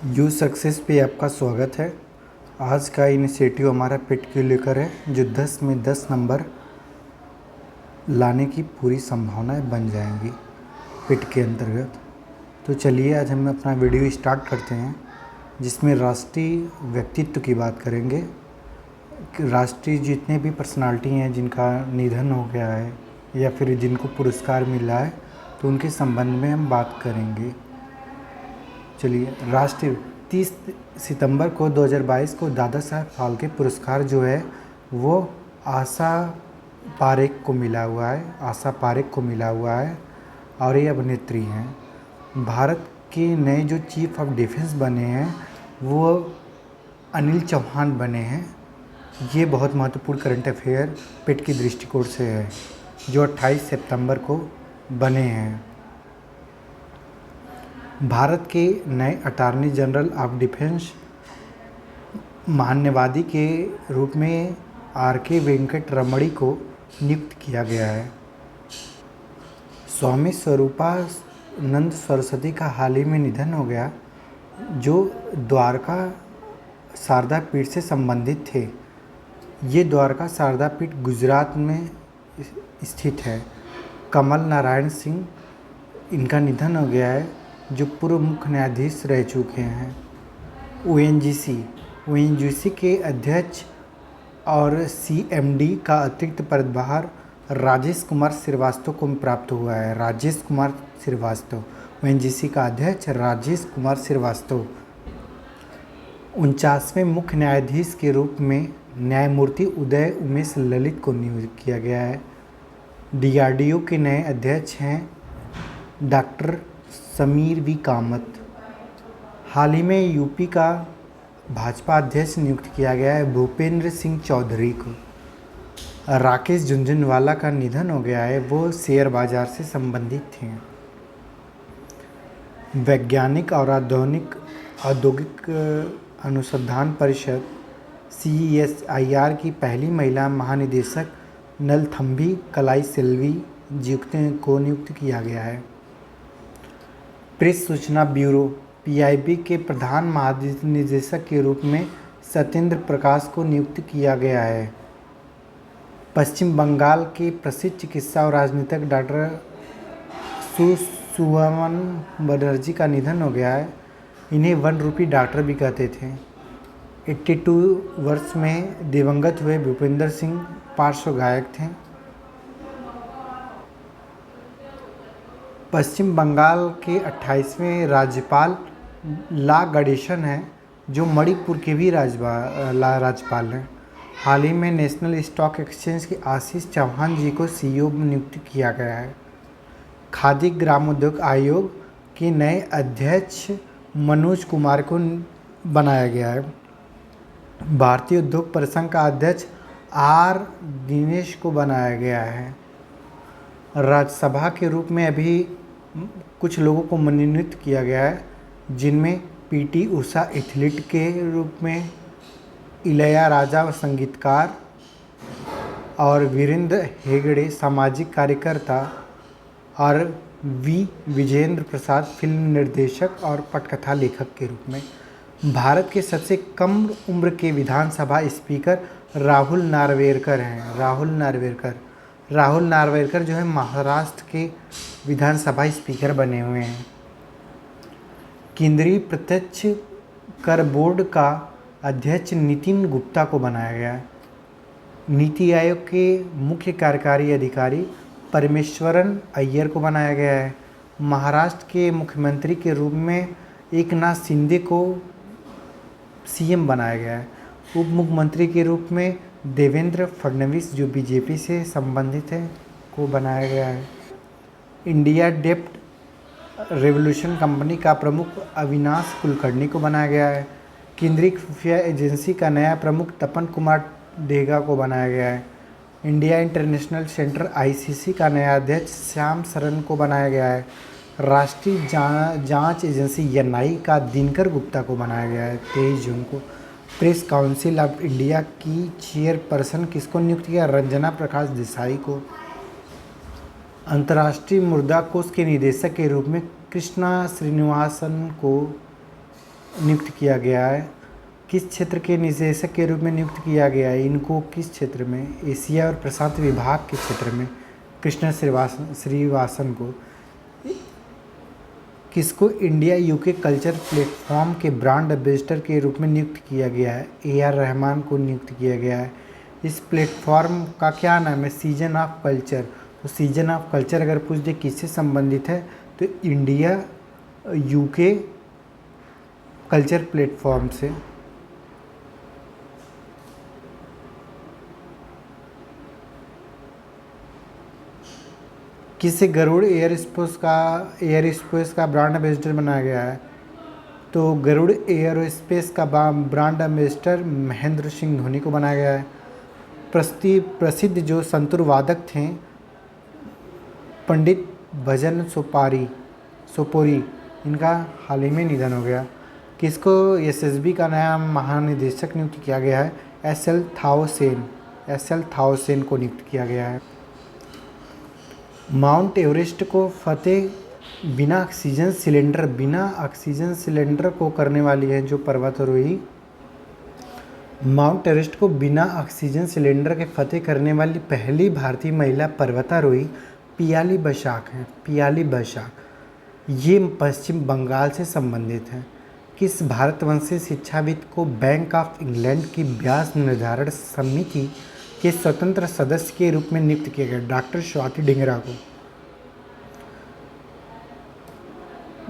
You success पे आपका स्वागत है। आज का इनिशिएटिव हमारा पेट के लेकर है, जो 10 में 10 नंबर लाने की पूरी संभावनाएं बन जाएंगी पेट के अंतर्गत। तो चलिए आज हम अपना वीडियो स्टार्ट करते हैं, जिसमें राष्ट्रीय व्यक्तित्व की बात करेंगे। राष्ट्रीय जितने भी पर्सनालिटी हैं जिनका निधन हो गया है या फिर जिनको पुरस्कार मिला है, तो उनके संबंध में हम बात करेंगे। चलिए, राष्ट्रीय 30 सितंबर को 2022 को दादा साहब फाल्के पुरस्कार जो है वो आशा पारेख को मिला हुआ है। आशा पारेख को मिला हुआ है और ये अभिनेत्री हैं। भारत के नए जो चीफ ऑफ डिफेंस बने हैं वो अनिल चौहान बने हैं। ये बहुत महत्वपूर्ण करंट अफेयर पेट की दृष्टिकोण से है, जो 28 सितंबर को बने हैं। भारत के नए अटॉर्नी जनरल ऑफ डिफेंस महान्यायवादी के रूप में आर.के. वेंकट रमणी को नियुक्त किया गया है। स्वामी स्वरूपानंद सरस्वती का हाल ही में निधन हो गया, जो द्वारका शारदा पीठ से संबंधित थे। ये द्वारका शारदा पीठ गुजरात में स्थित है। कमल नारायण सिंह, इनका निधन हो गया है, जो पूर्व मुख्य न्यायाधीश रह चुके हैं। ओएनजीसी के अध्यक्ष और सीएमडी का अतिरिक्त पदभार राजेश कुमार श्रीवास्तव को प्राप्त हुआ है। राजेश कुमार श्रीवास्तव, ओएनजीसी का अध्यक्ष राजेश कुमार श्रीवास्तव 49वें मुख्य न्यायाधीश के रूप में न्यायमूर्ति उदय उमेश ललित को नियुक्त किया गया है। डीआरडीओ के नए अध्यक्ष हैं डॉक्टर समीर वी कामत। हाल ही में यूपी का भाजपा अध्यक्ष नियुक्त किया गया है भूपेंद्र सिंह चौधरी को। राकेश झुनझुनवाला का निधन हो गया है, वो शेयर बाजार से संबंधित थे। वैज्ञानिक और औद्योगिक अनुसंधान परिषद CSIR की पहली महिला महानिदेशक नलथम्बी कलाई सेल्वी को नियुक्त किया गया है। प्रेस सूचना ब्यूरो PIB के प्रधान महानिदेशक के रूप में सत्येंद्र प्रकाश को नियुक्त किया गया है। पश्चिम बंगाल के प्रसिद्ध चिकित्सा और राजनीतिक डॉक्टर सुमन बनर्जी का निधन हो गया है। इन्हें 1 रुपी डॉक्टर भी कहते थे। 82 वर्ष में दिवंगत हुए भूपेंद्र सिंह पार्श्व गायक थे। पश्चिम बंगाल के 28वें राज्यपाल ला गणेशन हैं, जो मणिपुर के भी राज्यपाल हैं। हाल ही में नेशनल स्टॉक एक्सचेंज के आशीष चौहान जी को CEO नियुक्त किया गया है। खादी ग्रामोद्योग आयोग के नए अध्यक्ष मनोज कुमार को बनाया गया है। भारतीय उद्योग परिसंघ का अध्यक्ष R दिनेश को बनाया गया है। राज्यसभा के रूप में अभी कुछ लोगों को मनोनीत किया गया है, जिनमें PT उषा एथलीट के रूप में, इलैयाराजा संगीतकार और वीरेंद्र हेगड़े सामाजिक कार्यकर्ता और विजेंद्र प्रसाद फिल्म निर्देशक और पटकथा लेखक के रूप में। भारत के सबसे कम उम्र के विधानसभा स्पीकर राहुल नार्वेकर हैं। राहुल नार्वेकर जो है महाराष्ट्र के विधानसभा स्पीकर बने हुए हैं। केंद्रीय प्रत्यक्ष कर बोर्ड का अध्यक्ष नितिन गुप्ता को बनाया गया है। नीति आयोग के मुख्य कार्यकारी अधिकारी परमेश्वरन अय्यर को बनाया गया है। महाराष्ट्र के मुख्यमंत्री के रूप में एकनाथ शिंदे को CM बनाया गया है। उप मुख्यमंत्री के रूप में देवेंद्र फडणवीस, जो बीजेपी से संबंधित है, को बनाया गया है। इंडिया डेब्ट रेवोल्यूशन कंपनी का प्रमुख अविनाश कुलकर्णी को बनाया गया है। केंद्रीय खुफिया एजेंसी का नया प्रमुख तपन कुमार डेगा को बनाया गया है। इंडिया इंटरनेशनल सेंटर ICC का नया अध्यक्ष श्याम सरन को बनाया गया है। राष्ट्रीय जांच एजेंसी NI का दिनकर गुप्ता को बनाया गया है 23 जून को। प्रेस काउंसिल ऑफ इंडिया की चेयरपर्सन किसको नियुक्त किया? रंजना प्रकाश देसाई को। अंतर्राष्ट्रीय मुद्रा कोष के निदेशक के रूप में कृष्णा श्रीनिवासन को नियुक्त किया गया है? किस क्षेत्र के निदेशक के रूप में नियुक्त किया गया है इनको? किस क्षेत्र में? एशिया और प्रशांत विभाग के क्षेत्र में कृष्ण श्रीवासन को। किसको इंडिया यूके कल्चर प्लेटफॉर्म के ब्रांड एम्बेसडर के रूप में नियुक्त किया गया है? AR रहमान को नियुक्त किया गया है। इस प्लेटफॉर्म का क्या नाम है? Season of culture. तो सीजन ऑफ कल्चर अगर पूछ दे किससे संबंधित है तो इंडिया यूके कल्चर प्लेटफॉर्म से। किसे गरुड़ एयर स्पेस का ब्रांड एम्बेसडर बनाया गया है? तो गरुड़ एयरोस्पेस का ब्रांड एम्बेसडर महेंद्र सिंह धोनी को बनाया गया है। प्रसिद्ध जो संतूर वादक थे पंडित भजन सोपोरी, इनका हाल ही में निधन हो गया। किसको SSB का नया महानिदेशक नियुक्त किया गया है? SL थाओसेन को नियुक्त किया गया है। माउंट एवरेस्ट को फतेह बिना ऑक्सीजन सिलेंडर को करने वाली है जो पर्वतारोही। माउंट एवरेस्ट को बिना ऑक्सीजन सिलेंडर के फतेह करने वाली पहली भारतीय महिला पर्वतारोही पियाली बैशाख हैं। पियाली बैशाख ये पश्चिम बंगाल से संबंधित हैं। किस भारतवंशी शिक्षाविद को बैंक ऑफ इंग्लैंड की ब्याज निर्धारण समिति के स्वतंत्र सदस्य के रूप में नियुक्त किया गया? डॉक्टर स्वाति डिंगरा को।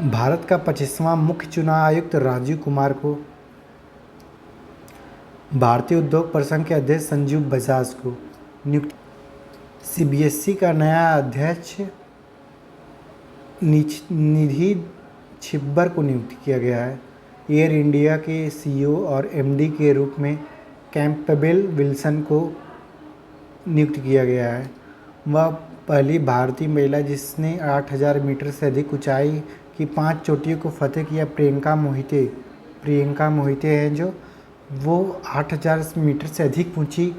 भारत का 25वां मुख्य चुनाव आयुक्त राजीव कुमार को। भारतीय उद्योग परिसंघ के अध्यक्ष संजीव बजाज को नियुक्त। CBSE का नया अध्यक्ष निधि छिब्बर को नियुक्त किया गया है। एयर इंडिया के CEO और MD के रूप में कैंपबेल विल्सन को नियुक्त किया गया है। वह पहली भारतीय महिला जिसने 8000 मीटर से अधिक ऊंचाई की 5 चोटियों को फतेह किया। प्रियंका मोहिते हैं जो वो 8000 मीटर से अधिक ऊंची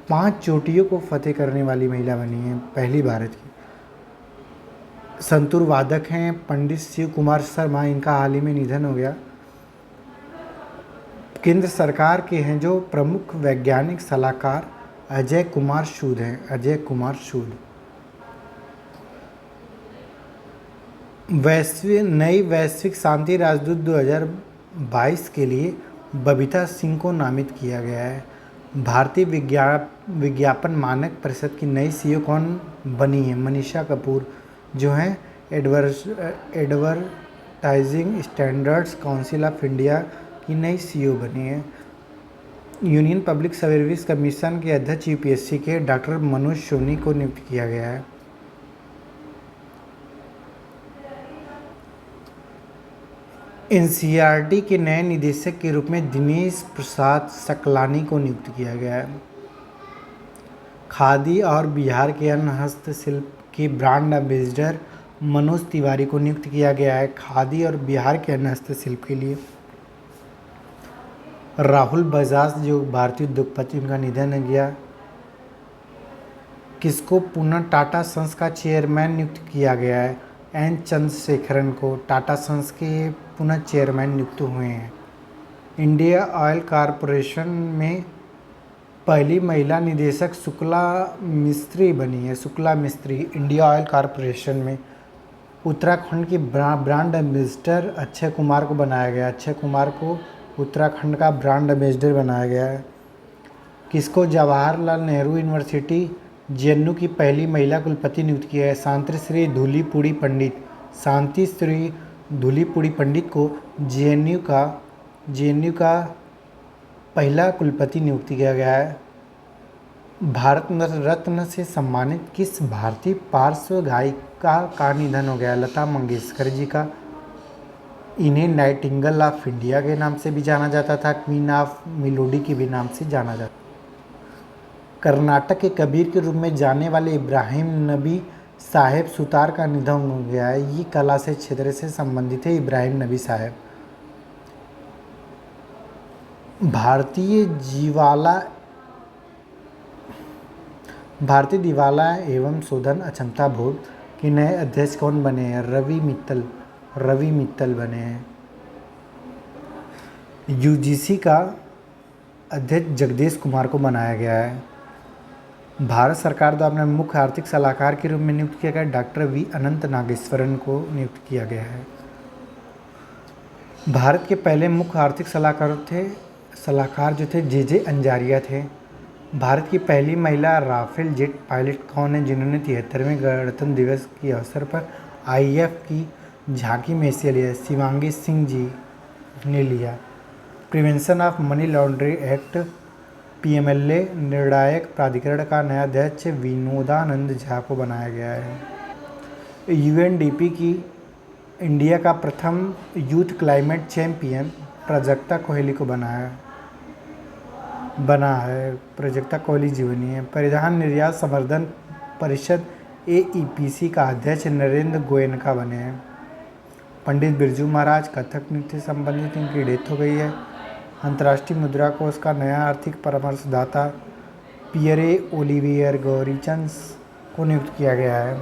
5 चोटियों को फतेह करने वाली महिला बनी है, पहली भारत की। संतूर वादक हैं पंडित शिव कुमार शर्मा, इनका हाल ही में निधन हो गया। केंद्र सरकार के हैं जो प्रमुख वैज्ञानिक सलाहकार अजय कुमार सूद हैं। अजय कुमार सूद। नई वैश्विक शांति राजदूत 2022 के लिए बबीता सिंह को नामित किया गया है। भारतीय विज्ञापन मानक परिषद की नई CEO कौन बनी है? मनीषा कपूर जो हैं advertising standards council of India की नई CEO बनी है। यूनियन पब्लिक सर्विस कमीशन के अध्यक्ष UPSC के डॉक्टर मनोज सोनी को नियुक्त किया गया है। NCERT के नए निदेशक के रूप में दिनेश प्रसाद सकलानी को नियुक्त किया गया है। खादी और बिहार के अन्न हस्तशिल्प के ब्रांड एम्बेसडर मनोज तिवारी को नियुक्त किया गया है। खादी और बिहार के अन्न हस्तशिल्प के लिए। राहुल बजाज जो भारतीय उद्योगपति, उनका निधन हो गया। किसको पुनः टाटा सन्स का चेयरमैन नियुक्त किया गया है? N चंद्रशेखरन को टाटा सन्स के पुनः चेयरमैन नियुक्त हुए हैं। इंडिया ऑयल कॉरपोरेशन में पहली महिला निदेशक शुक्ला मिस्त्री बनी है। शुक्ला मिस्त्री इंडिया ऑयल कॉरपोरेशन में। उत्तराखंड की ब्रांड एम्बेसडर अक्षय कुमार को बनाया गया। अक्षय कुमार को उत्तराखंड का ब्रांड एम्बेसडर बनाया गया है। किसको जवाहरलाल नेहरू यूनिवर्सिटी JNU की पहली महिला कुलपति नियुक्त किया है? शांति श्री धूलीपुड़ी पंडित को JNU का पहला कुलपति नियुक्त किया गया है। भारत रत्न से सम्मानित किस भारतीय पार्श्व गायिका का निधन हो गया? लता मंगेशकर जी का। इन्हें नाइटिंगेल ऑफ इंडिया के नाम से भी जाना जाता था, क्वीन ऑफ मेलोडी के भी नाम से जाना जाता। कर्नाटक के कबीर के रूप में जाने वाले इब्राहिम नबी साहेब सुतार का निधन हो गया है। ये कला से क्षेत्र से संबंधित है इब्राहिम नबी साहेब। भारतीय दिवाला एवं शोधन अक्षमता बोर्ड के नए अध्यक्ष कौन बने हैं? रवि मित्तल बने हैं। यूजीसी का अध्यक्ष जगदीश कुमार को बनाया गया है। भारत सरकार द्वारा अपने मुख्य आर्थिक सलाहकार के रूप में नियुक्त किया गया डॉक्टर वी अनंत नागेश्वरन को नियुक्त किया गया है। भारत के पहले मुख्य आर्थिक सलाहकार जो थे जे अंजारिया थे। भारत की पहली महिला राफेल जेट पायलट कौन है, जिन्होंने 73वें गणतंत्र दिवस के अवसर पर आईएफ की झांकी में हिस्सा लिया? शिवांगी सिंह जी ने लिया। Prevention of money laundering act PMLA निर्णायक प्राधिकरण का नया अध्यक्ष विनोदानंद झा को बनाया गया है। यूएनडीपी की इंडिया का प्रथम youth climate champion Prajakta Kohli को बना है। प्राजक्ता कोहली जीवनी है। परिधान निर्यात संवर्धन परिषद एईपीसी का अध्यक्ष नरेंद्र गोयनका बने हैं। पंडित बिरजू महाराज कथक नृत्य संबंधित इनकी डेथ हो गई है। अंतर्राष्ट्रीय मुद्रा कोष का नया आर्थिक परामर्शदाता पियरे ओलिवियर गॉरिचन्स को नियुक्त किया गया है।